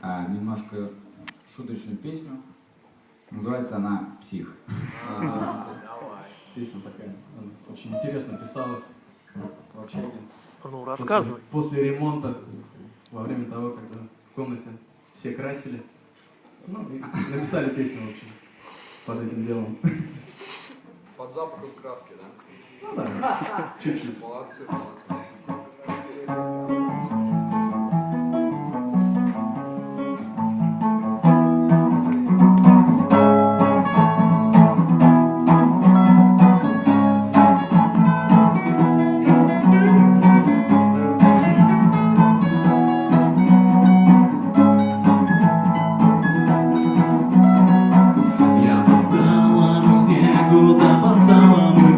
немножко шуточную песню. Называется она «Псих». Песня такая, очень интересно писалась в общаге. Ну, рассказывай. После ремонта, во время того, когда в комнате все красили, ну, и написали песню, в общем, под этим делом. Под запахом краски, да? Ну да, чуть-чуть. Молодцы, молодцы.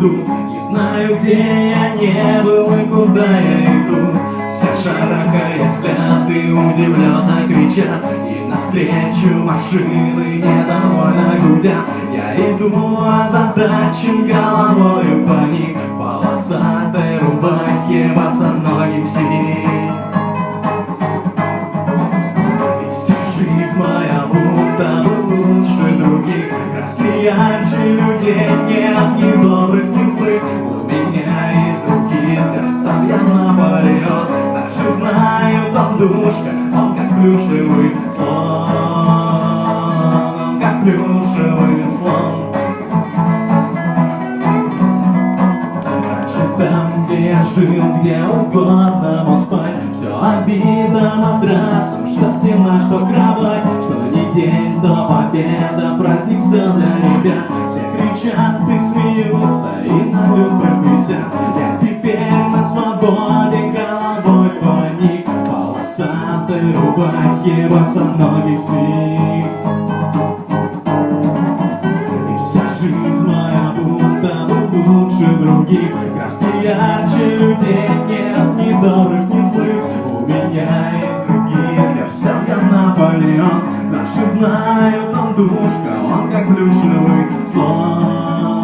Не знаю, где я не был и куда я иду. Все шарахая взгляды, удивленно кричат, и навстречу машины недовольно гудят. Я иду озадачен головою поник, в полосатой рубахе босоногий псих. И вся жизнь моя будто бы лучше других, краски ярче людей нет, ни добрых, ни злых. У меня есть другие, я сам я Наполеон. Наши знают, он душка, он как плюшевый слон, он как плюшевый слон. Раньше там, где я жил, где угодно мог спать, все обито матрасом, что стена, что кровать, что не день, то победа, праздник все для ребят. Все кричат и смеются, и на люстрах висят. Я теперь на свободе, головой поник, в полосатой рубахе босоногий псих. И вся жизнь моя будто бы лучше других, краски ярче людей нет, ни добрых, ни злых. У меня есть другие, я всем я Наполеон. Наши знают, он душка, он как плюшевый слон.